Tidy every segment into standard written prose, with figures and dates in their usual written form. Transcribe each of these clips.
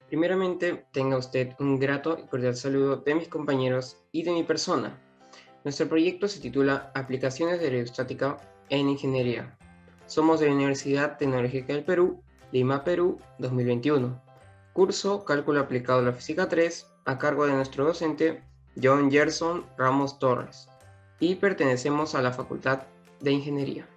Primeramente, tenga usted un grato y cordial saludo de mis compañeros y de mi persona. Nuestro proyecto se titula Aplicaciones de Aerostática en Ingeniería. Somos de la Universidad Tecnológica del Perú, Lima, Perú, 2021. Curso Cálculo Aplicado a la Física 3, a cargo de nuestro docente John Gerson Ramos Torres, y pertenecemos a la Facultad de Ingeniería.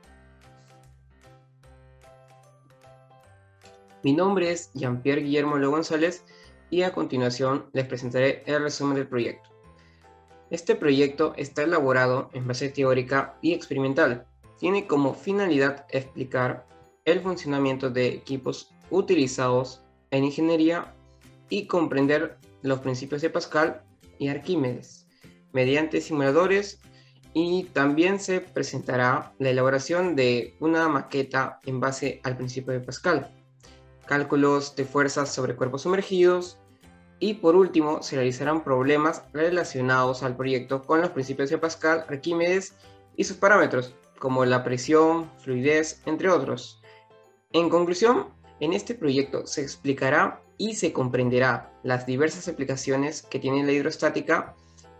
Mi nombre es Jean-Pierre Guillermo Lo González y a continuación les presentaré el resumen del proyecto. Este proyecto está elaborado en base teórica y experimental. Tiene como finalidad explicar el funcionamiento de equipos utilizados en ingeniería y comprender los principios de Pascal y Arquímedes mediante simuladores, y también se presentará la elaboración de una maqueta en base al principio de Pascal, cálculos de fuerzas sobre cuerpos sumergidos, y por último se realizarán problemas relacionados al proyecto con los principios de Pascal, Arquímedes y sus parámetros, como la presión, fluidez, entre otros. En conclusión, en este proyecto se explicará y se comprenderá las diversas aplicaciones que tiene la hidrostática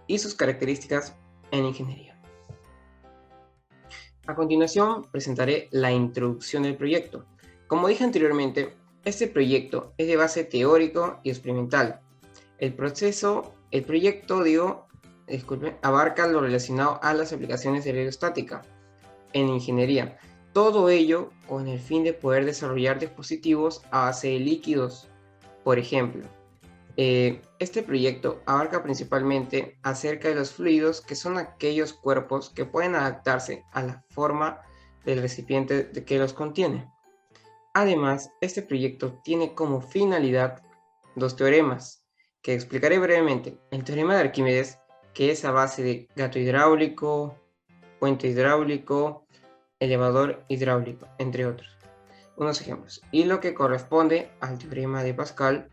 y sus características en ingeniería. A continuación presentaré la introducción del proyecto. Como dije anteriormente, este proyecto es de base teórico y experimental. El proyecto, abarca lo relacionado a las aplicaciones de aerostática en ingeniería. Todo ello con el fin de poder desarrollar dispositivos a base de líquidos. Por ejemplo, este proyecto abarca principalmente acerca de los fluidos, que son aquellos cuerpos que pueden adaptarse a la forma del recipiente que los contiene. Además, este proyecto tiene como finalidad dos teoremas, que explicaré brevemente. El teorema de Arquímedes, que es a base de gato hidráulico, puente hidráulico, elevador hidráulico, entre otros. Unos ejemplos. Y lo que corresponde al teorema de Pascal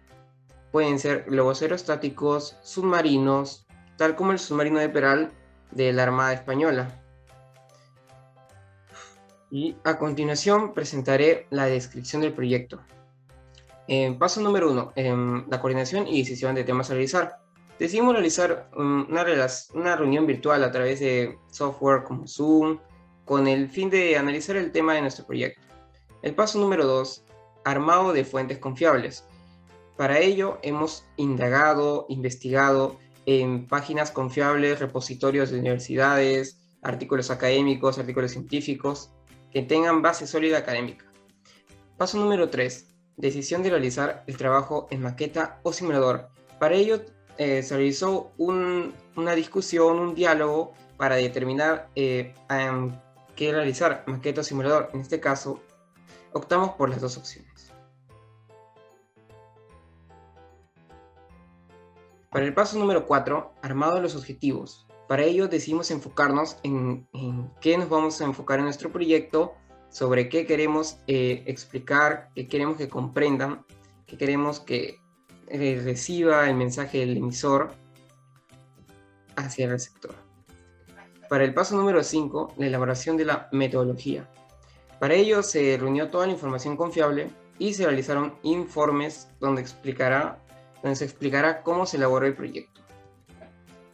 pueden ser globos aerostáticos, submarinos, tal como el submarino de Peral de la Armada Española. Y a continuación presentaré la descripción del proyecto. Paso número 1, la coordinación y decisión de temas a realizar. Decidimos realizar una reunión virtual a través de software como Zoom, con el fin de analizar el tema de nuestro proyecto. El paso número 2, armado de fuentes confiables. Para ello hemos investigado en páginas confiables, repositorios de universidades, artículos académicos, artículos científicos, que tengan base sólida académica. Paso número 3, decisión de realizar el trabajo en maqueta o simulador. Para ello se realizó una discusión, un diálogo para determinar qué realizar, maqueta o simulador. En este caso, optamos por las dos opciones. Para el paso número 4, armado de los objetivos. Para ello decidimos enfocarnos en qué nos vamos a enfocar en nuestro proyecto, sobre qué queremos explicar, qué queremos que comprendan, qué queremos que reciba el mensaje del emisor hacia el receptor. Para el paso número 5, la elaboración de la metodología. Para ello se reunió toda la información confiable y se realizaron informes donde se explicará cómo se elaboró el proyecto.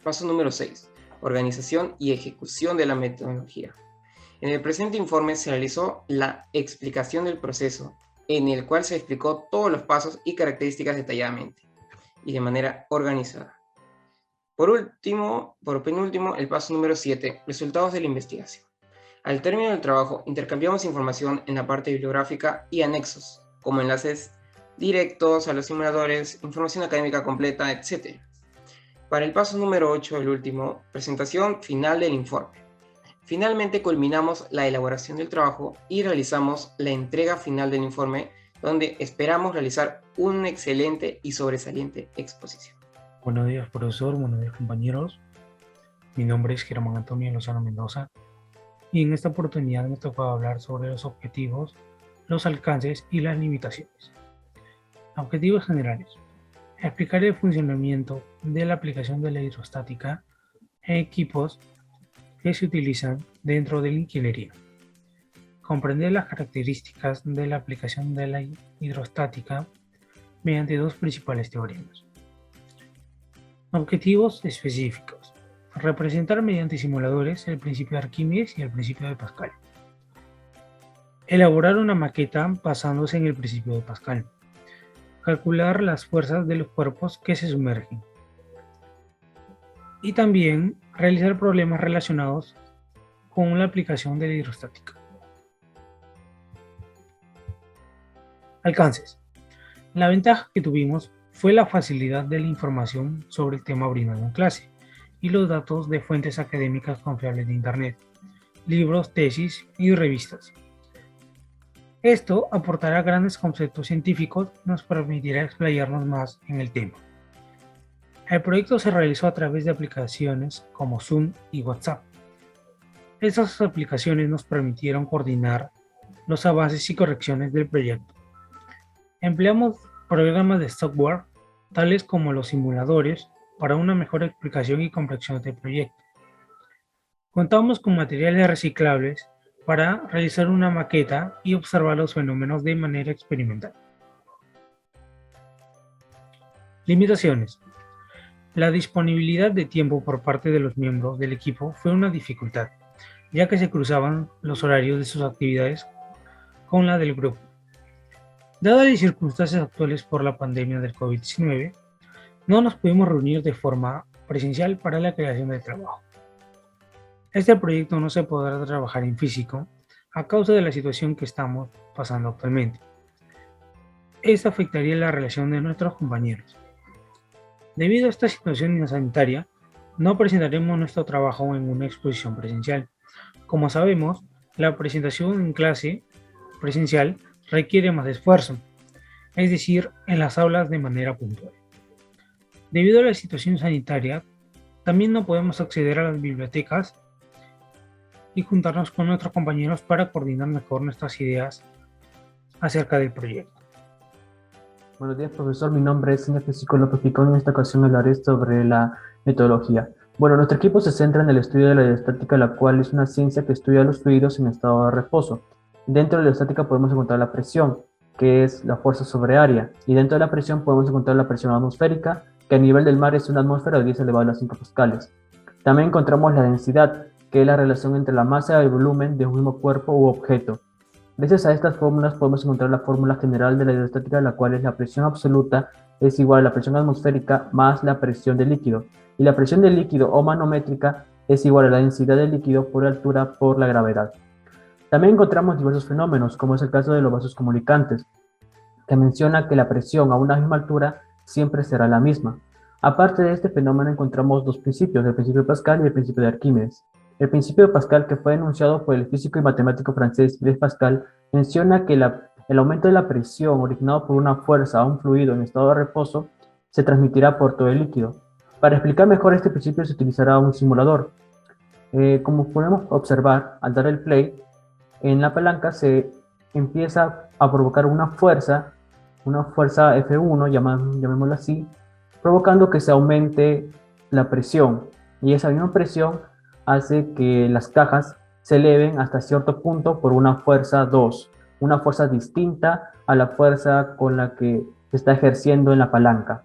Paso número 6. Organización y ejecución de la metodología. En el presente informe se realizó la explicación del proceso, en el cual se explicó todos los pasos y características detalladamente y de manera organizada. Por penúltimo, el paso número 7. Resultados de la investigación. Al término del trabajo, intercambiamos información en la parte bibliográfica y anexos, como enlaces directos a los simuladores, información académica completa, etc. Para el paso número 8, el último, presentación final del informe. Finalmente culminamos la elaboración del trabajo y realizamos la entrega final del informe, donde esperamos realizar una excelente y sobresaliente exposición. Buenos días, profesor, buenos días, compañeros. Mi nombre es Germán Antonio Lozano Mendoza y en esta oportunidad me tocó hablar sobre los objetivos, los alcances y las limitaciones. Objetivos generales. Explicar el funcionamiento de la aplicación de la hidrostática en equipos que se utilizan dentro de la ingeniería. Comprender las características de la aplicación de la hidrostática mediante dos principales teoremas. Objetivos específicos. Representar mediante simuladores el principio de Arquímedes y el principio de Pascal. Elaborar una maqueta basándose en el principio de Pascal. Calcular las fuerzas de los cuerpos que se sumergen. Y también realizar problemas relacionados con la aplicación de la hidrostática. Alcances. La ventaja que tuvimos fue la facilidad de la información sobre el tema brindado en clase y los datos de fuentes académicas confiables de Internet, libros, tesis y revistas. Esto aportará grandes conceptos científicos y nos permitirá explayarnos más en el tema. El proyecto se realizó a través de aplicaciones como Zoom y WhatsApp. Estas aplicaciones nos permitieron coordinar los avances y correcciones del proyecto. Empleamos programas de software, tales como los simuladores, para una mejor explicación y comprensión del proyecto. Contamos con materiales reciclables para realizar una maqueta y observar los fenómenos de manera experimental. Limitaciones. La disponibilidad de tiempo por parte de los miembros del equipo fue una dificultad, ya que se cruzaban los horarios de sus actividades con la del grupo. Dadas las circunstancias actuales por la pandemia del COVID-19, no nos pudimos reunir de forma presencial para la creación del trabajo. Este proyecto no se podrá trabajar en físico a causa de la situación que estamos pasando actualmente. Esto afectaría la relación de nuestros compañeros. Debido a esta situación sanitaria, no presentaremos nuestro trabajo en una exposición presencial. Como sabemos, la presentación en clase presencial requiere más esfuerzo, es decir, en las aulas de manera puntual. Debido a la situación sanitaria, también no podemos acceder a las bibliotecas y juntarnos con nuestros compañeros para coordinar mejor nuestras ideas acerca del proyecto. Buenos días, profesor. Mi nombre es Señor Francisco López Picón y en esta ocasión hablaré sobre la metodología. Bueno, nuestro equipo se centra en el estudio de la hidrostática, la cual es una ciencia que estudia los fluidos en estado de reposo. Dentro de la hidrostática podemos encontrar la presión, que es la fuerza sobre área, y dentro de la presión podemos encontrar la presión atmosférica, que a nivel del mar es una atmósfera de 10 elevado a 5 pascales. También encontramos la densidad, que es la relación entre la masa y el volumen de un mismo cuerpo u objeto. Gracias a estas fórmulas podemos encontrar la fórmula general de la hidrostática, la cual es la presión absoluta es igual a la presión atmosférica más la presión del líquido, y la presión del líquido o manométrica es igual a la densidad del líquido por altura por la gravedad. También encontramos diversos fenómenos, como es el caso de los vasos comunicantes, que menciona que la presión a una misma altura siempre será la misma. Aparte de este fenómeno encontramos dos principios, el principio de Pascal y el principio de Arquímedes. El principio de Pascal, que fue enunciado por el físico y matemático francés Blaise Pascal, menciona que el aumento de la presión originado por una fuerza a un fluido en estado de reposo se transmitirá por todo el líquido. Para explicar mejor este principio se utilizará un simulador. Como podemos observar, al dar el play, en la palanca se empieza a provocar una fuerza F1, llamémoslo así, provocando que se aumente la presión. Y esa misma presión hace que las cajas se eleven hasta cierto punto por una fuerza 2, una fuerza distinta a la fuerza con la que se está ejerciendo en la palanca,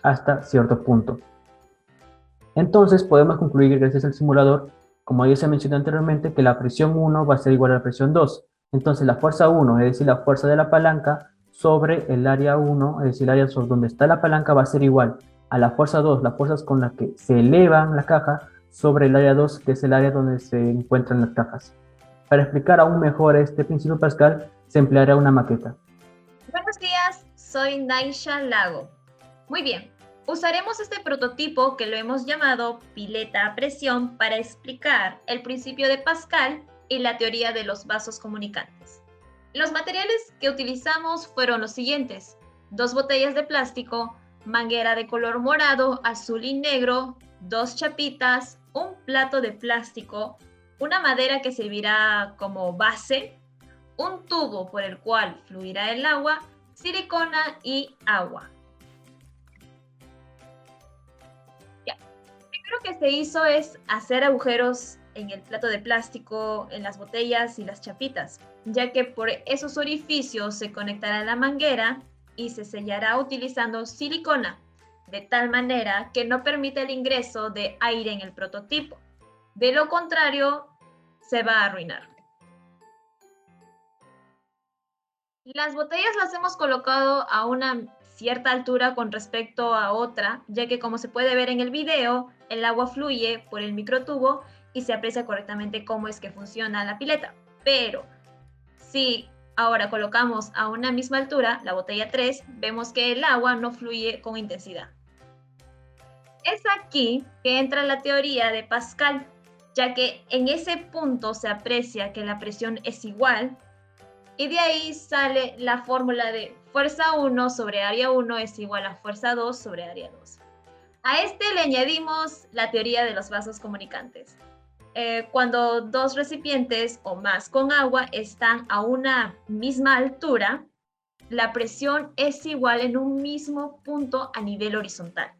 hasta cierto punto. Entonces podemos concluir gracias al simulador, como ya se mencionó anteriormente, que la presión 1 va a ser igual a la presión 2. Entonces la fuerza 1, es decir, la fuerza de la palanca, sobre el área 1, es decir, el área sobre donde está la palanca, va a ser igual a la fuerza 2, las fuerzas con las que se elevan la caja, sobre el área 2, que es el área donde se encuentran las cajas. Para explicar aún mejor este principio de Pascal, se empleará una maqueta. Buenos días, soy Naisha Lago. Muy bien, usaremos este prototipo que lo hemos llamado pileta a presión para explicar el principio de Pascal y la teoría de los vasos comunicantes. Los materiales que utilizamos fueron los siguientes: 2 botellas de plástico, manguera de color morado, azul y negro, 2 chapitas, un plato de plástico, una madera que servirá como base, un tubo por el cual fluirá el agua, silicona y agua. Lo primero que se hizo es hacer agujeros en el plato de plástico, en las botellas y las chapitas, ya que por esos orificios se conectará la manguera y se sellará utilizando silicona, de tal manera que no permite el ingreso de aire en el prototipo. De lo contrario, se va a arruinar. Las botellas las hemos colocado a una cierta altura con respecto a otra, ya que como se puede ver en el video, el agua fluye por el microtubo y se aprecia correctamente cómo es que funciona la pileta. Pero si ahora colocamos a una misma altura la botella 3, vemos que el agua no fluye con intensidad. Es aquí que entra la teoría de Pascal, ya que en ese punto se aprecia que la presión es igual, y de ahí sale la fórmula de fuerza 1 sobre área 1 es igual a fuerza 2 sobre área 2. A este le añadimos la teoría de los vasos comunicantes. Cuando dos recipientes o más con agua están a una misma altura, la presión es igual en un mismo punto a nivel horizontal.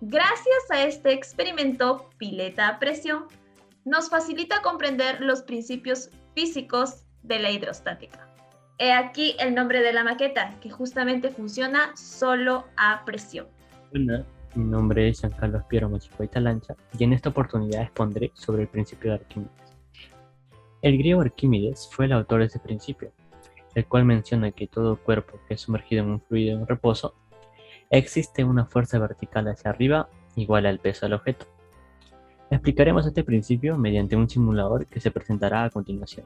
Gracias a este experimento, pileta a presión, nos facilita comprender los principios físicos de la hidrostática. He aquí el nombre de la maqueta, que justamente funciona solo a presión. Hola, mi nombre es Giancarlo Piero Mochicoita Lancha y en esta oportunidad expondré sobre el principio de Arquímedes. El griego Arquímedes fue el autor de este principio, el cual menciona que todo cuerpo que es sumergido en un fluido en reposo, existe una fuerza vertical hacia arriba igual al peso del objeto. Explicaremos este principio mediante un simulador que se presentará a continuación.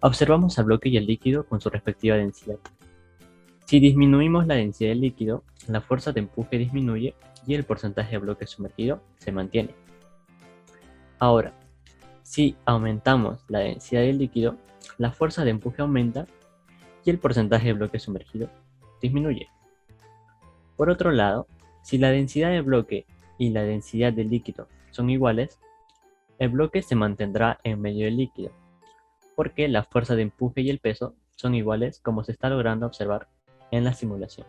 Observamos al bloque y el líquido con su respectiva densidad. Si disminuimos la densidad del líquido, la fuerza de empuje disminuye y el porcentaje de bloque sumergido se mantiene. Ahora, si aumentamos la densidad del líquido, la fuerza de empuje aumenta y el porcentaje de bloque sumergido disminuye. Por otro lado, si la densidad del bloque y la densidad del líquido son iguales, el bloque se mantendrá en medio del líquido, porque la fuerza de empuje y el peso son iguales, como se está logrando observar en la simulación.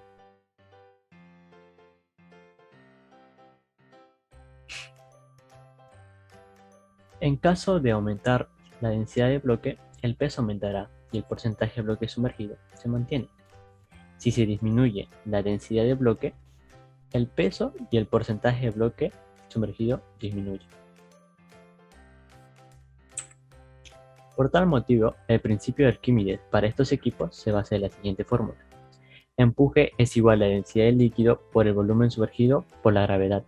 En caso de aumentar la densidad de bloque, el peso aumentará y el porcentaje de bloque sumergido se mantiene. Si se disminuye la densidad de bloque, el peso y el porcentaje de bloque sumergido disminuye. Por tal motivo, el principio de Arquímedes para estos equipos se basa en la siguiente fórmula. Empuje es igual a la densidad del líquido por el volumen sumergido por la gravedad.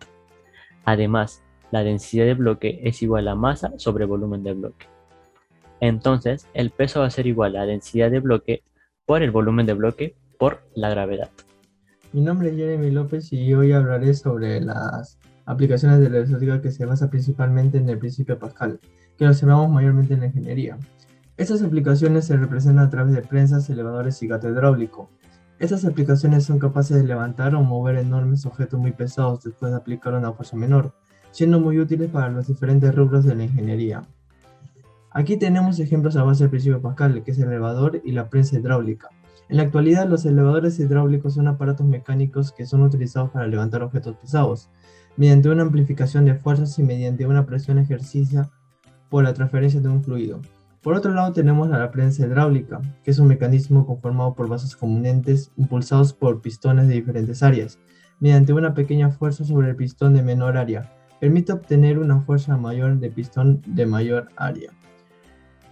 Además, la densidad de bloque es igual a masa sobre volumen de bloque. Entonces, el peso va a ser igual a la densidad de bloque por el volumen de bloque por la gravedad. Mi nombre es Jeremy López y hoy hablaré sobre las aplicaciones de la hidrostática que se basa principalmente en el principio de Pascal, que lo observamos mayormente en la ingeniería. Estas aplicaciones se representan a través de prensas, elevadores y gato hidráulico. Estas aplicaciones son capaces de levantar o mover enormes objetos muy pesados después de aplicar una fuerza menor, siendo muy útiles para los diferentes rubros de la ingeniería. Aquí tenemos ejemplos a base del principio de Pascal, que es el elevador y la prensa hidráulica. En la actualidad, los elevadores hidráulicos son aparatos mecánicos que son utilizados para levantar objetos pesados, mediante una amplificación de fuerzas y mediante una presión ejercida por la transferencia de un fluido. Por otro lado tenemos a la prensa hidráulica, que es un mecanismo conformado por vasos comunentes impulsados por pistones de diferentes áreas. Mediante una pequeña fuerza sobre el pistón de menor área, permite obtener una fuerza mayor de pistón de mayor área.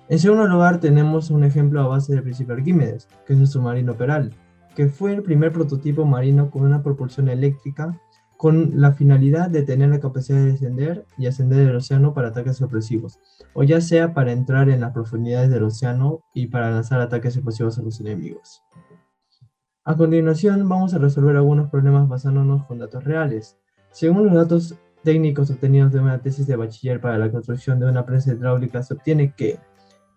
En segundo lugar tenemos un ejemplo a base del principio de Arquímedes, que es el submarino Peral, que fue el primer prototipo marino con una propulsión eléctrica con la finalidad de tener la capacidad de descender y ascender del océano para ataques sorpresivos, o ya sea para entrar en las profundidades del océano y para lanzar ataques explosivos a los enemigos. A continuación vamos a resolver algunos problemas basándonos con datos reales. Según los datos técnicos obtenidos de una tesis de bachiller para la construcción de una prensa hidráulica, se obtiene que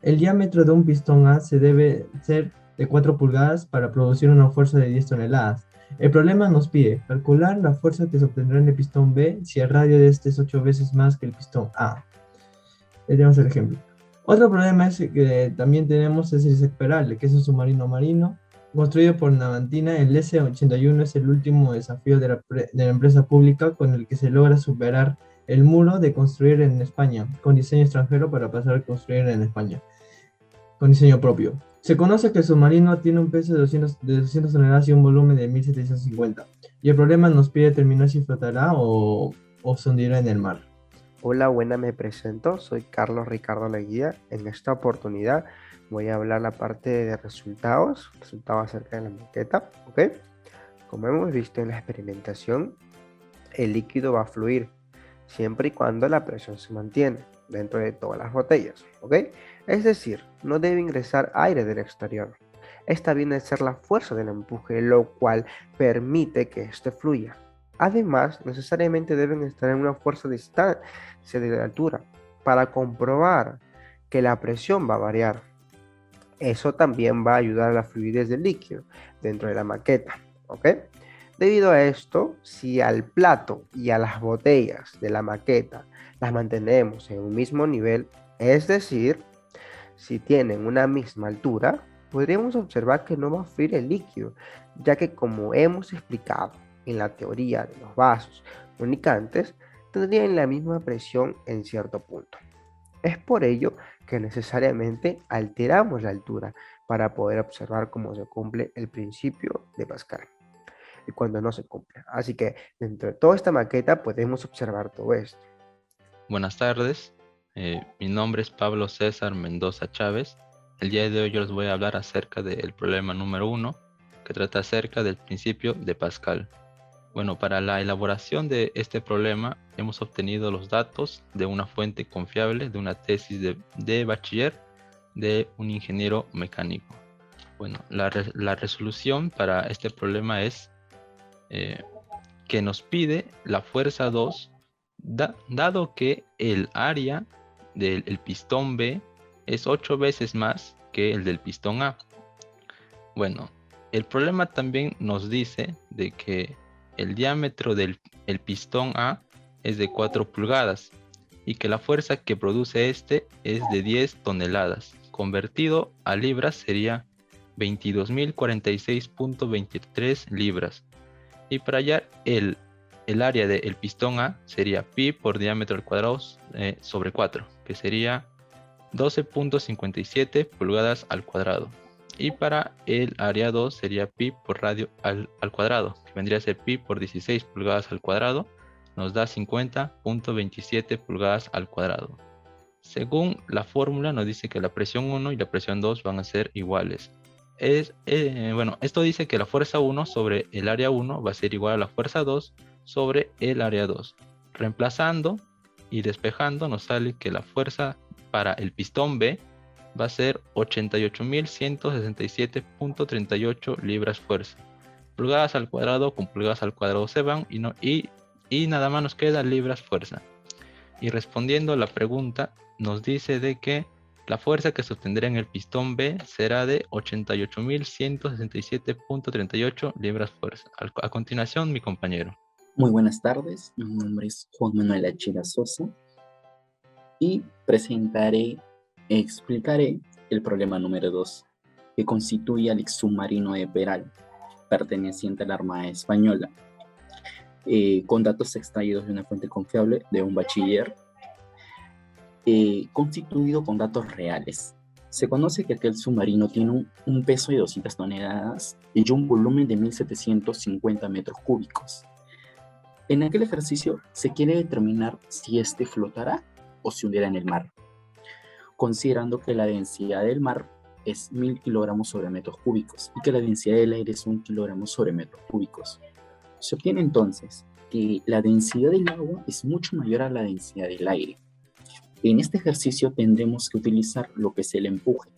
el diámetro de un pistón A se debe ser de 4 pulgadas para producir una fuerza de 10 toneladas. El problema nos pide calcular la fuerza que se obtendrá en el pistón B si el radio de este es 8 veces más que el pistón A. Tenemos el ejemplo. Otro problema que también tenemos es el Isaac Peral, que es un submarino marino construido por Navantina. El S-81 es el último desafío de la empresa pública con el que se logra superar el muro de construir en España, con diseño extranjero para pasar a construir en España, con diseño propio. Se conoce que el submarino tiene un peso de 200 toneladas y un volumen de 1750. Y el problema nos pide determinar si flotará o se hundirá en el mar. Hola, buena, me presento, soy Carlos Ricardo Leguía. En esta oportunidad voy a hablar la parte de resultados acerca de la maqueta, ¿ok? Como hemos visto en la experimentación, el líquido va a fluir siempre y cuando la presión se mantiene dentro de todas las botellas, ¿ok? Es decir, no debe ingresar aire del exterior. Esta viene a ser la fuerza del empuje, lo cual permite que este fluya. Además, necesariamente deben estar en una fuerza distancia de la altura para comprobar que la presión va a variar. Eso también va a ayudar a la fluidez del líquido dentro de la maqueta, ¿ok? Debido a esto, si al plato y a las botellas de la maqueta las mantenemos en un mismo nivel, es decir, si tienen una misma altura, podríamos observar que no va a fluir el líquido, ya que como hemos explicado en la teoría de los vasos tonicantes, tendrían la misma presión en cierto punto. Es por ello que necesariamente alteramos la altura para poder observar cómo se cumple el principio de Pascal y cuando no se cumple. Así que dentro de toda esta maqueta podemos observar todo esto. Buenas tardes, mi nombre es Pablo César Mendoza Chávez. El día de hoy yo les voy a hablar acerca del problema número 1, que trata acerca del principio de Pascal. Bueno, para la elaboración de este problema hemos obtenido los datos de una fuente confiable de una tesis de bachiller de un ingeniero mecánico. Bueno, la resolución para este problema es que nos pide la fuerza 2, dado que el área del pistón B es 8 veces más que el del pistón A. Bueno, el problema también nos dice de que el diámetro del pistón A es de 4 pulgadas y que la fuerza que produce este es de 10 toneladas. Convertido a libras sería 22.046.23 libras. Y para hallar el área del pistón A sería pi por diámetro al cuadrado sobre 4, que sería 12.57 pulgadas al cuadrado. Y para el área 2 sería pi por radio al cuadrado, que vendría a ser pi por 16 pulgadas al cuadrado, nos da 50.27 pulgadas al cuadrado. Según la fórmula nos dice que la presión 1 y la presión 2 van a ser iguales. Bueno, esto dice que la fuerza 1 sobre el área 1 va a ser igual a la fuerza 2 sobre el área 2. Reemplazando y despejando nos sale que la fuerza para el pistón B va a ser 88.167.38 libras fuerza. Pulgadas al cuadrado con pulgadas al cuadrado se van y nada más nos queda libras fuerza. Y respondiendo a la pregunta nos dice de que la fuerza que se obtendrá en el pistón B será de 88.167.38 libras fuerza. A continuación, mi compañero. Muy buenas tardes, mi nombre es Juan Manuel Achila Sosa y explicaré el problema número 2, que constituye al submarino de Peral, perteneciente a la Armada Española, con datos extraídos de una fuente confiable de un bachiller, constituido con datos reales. Se conoce que aquel submarino tiene un peso de 200 toneladas y un volumen de 1.750 metros cúbicos. En aquel ejercicio se quiere determinar si este flotará o se hundirá en el mar, considerando que la densidad del mar es 1.000 kilogramos sobre metros cúbicos y que la densidad del aire es 1 kilogramo sobre metros cúbicos. Se obtiene entonces que la densidad del agua es mucho mayor a la densidad del aire. En este ejercicio tendremos que utilizar lo que es el empuje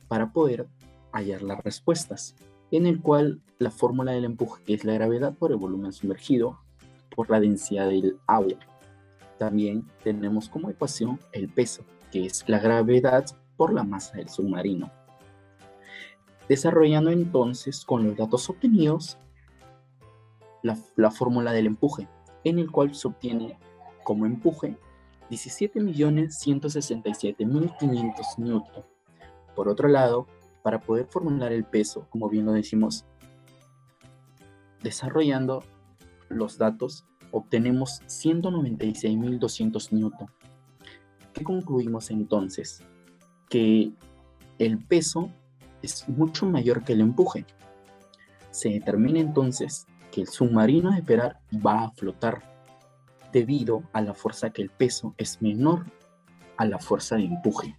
para poder hallar las respuestas, en el cual la fórmula del empuje, que es la gravedad por el volumen sumergido por la densidad del agua. También tenemos como ecuación el peso, que es la gravedad por la masa del submarino. Desarrollando entonces con los datos obtenidos la fórmula del empuje, en el cual se obtiene como empuje 17.167.500 newton. Por otro lado, para poder formular el peso, como bien lo decimos, desarrollando los datos, obtenemos 196.200 newton. ¿Qué concluimos entonces? Que el peso es mucho mayor que el empuje. Se determina entonces que el submarino de Peral va a flotar debido a la fuerza que el peso es menor a la fuerza de empuje.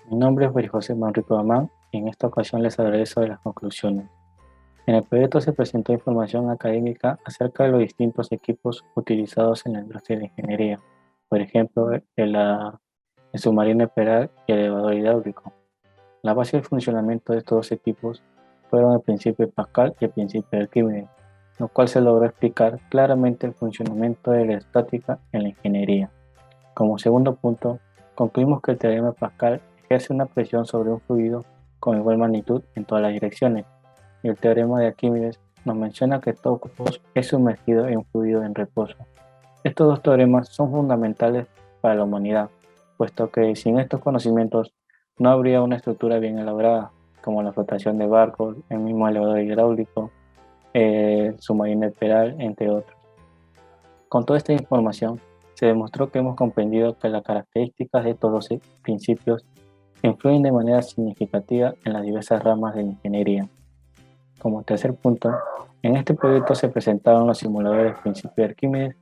Mi nombre es María José Manrico Amán y en esta ocasión les hablaré sobre las conclusiones. En el proyecto se presentó información académica acerca de los distintos equipos utilizados en la industria de ingeniería, por ejemplo, el submarino Peral y el elevador hidráulico. La base del funcionamiento de estos dos equipos fueron el principio de Pascal y el principio de Arquímedes, lo cual se logró explicar claramente el funcionamiento de la estática en la ingeniería. Como segundo punto, concluimos que el teorema de Pascal ejerce una presión sobre un fluido con igual magnitud en todas las direcciones, y el teorema de Arquímedes nos menciona que todo cuerpo es sumergido en un fluido en reposo. Estos dos teoremas son fundamentales para la humanidad, puesto que sin estos conocimientos no habría una estructura bien elaborada, como la flotación de barcos, el mismo elevador hidráulico, el submarino Peral, entre otros. Con toda esta información, se demostró que hemos comprendido que las características de estos 12 principios influyen de manera significativa en las diversas ramas de la ingeniería. Como tercer punto, en este proyecto se presentaron los simuladores principio de Arquímedes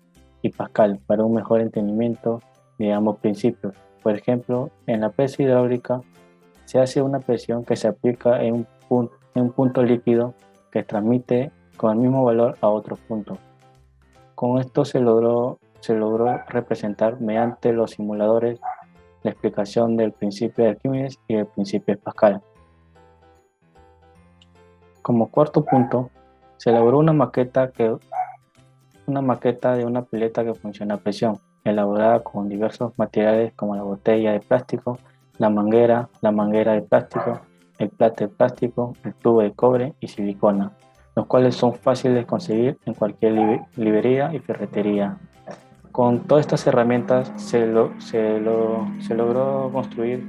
y Pascal para un mejor entendimiento de ambos principios. Por ejemplo, en la presión hidráulica se hace una presión que se aplica en un punto líquido que transmite con el mismo valor a otro punto. Con esto se logró representar mediante los simuladores la explicación del principio de Arquímedes y del principio de Pascal. Como cuarto punto, se elaboró una maqueta de una pileta que funciona a presión, elaborada con diversos materiales como la botella de plástico, la manguera de plástico, el plato de plástico, el tubo de cobre y silicona, los cuales son fáciles de conseguir en cualquier librería y ferretería. Con todas estas herramientas se logró construir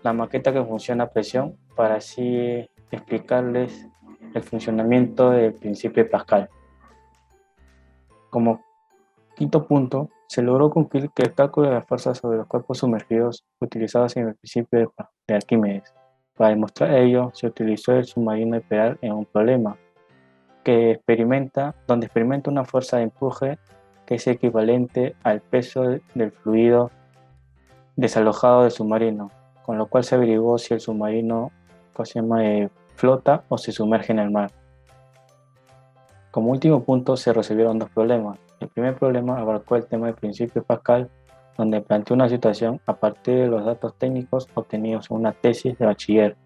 la maqueta que funciona a presión para así explicarles el funcionamiento del principio de Pascal. Como quinto punto, se logró concluir que el cálculo de las fuerzas sobre los cuerpos sumergidos utilizados en el principio de Arquímedes. Para demostrar ello, se utilizó el submarino de Peral en un problema donde experimenta una fuerza de empuje que es equivalente al peso del fluido desalojado del submarino, con lo cual se averiguó si el submarino flota o se sumerge en el mar. Como último punto, se resolvieron dos problemas. El primer problema abarcó el tema del principio de Pascal, donde planteó una situación a partir de los datos técnicos obtenidos en una tesis de bachiller.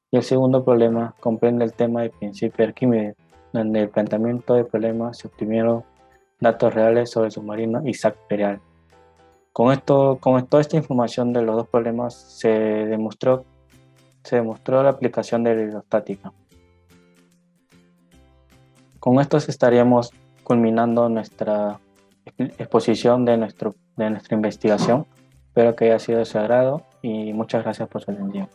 Y el segundo problema comprende el tema del principio de Arquímedes, donde el planteamiento del problema se obtuvieron datos reales sobre el submarino Isaac Peral. Con toda esta información de los dos problemas se demostró la aplicación de la hidrostática. Con esto estaríamos culminando nuestra exposición de nuestra investigación. Espero que haya sido de su agrado y muchas gracias por su atención.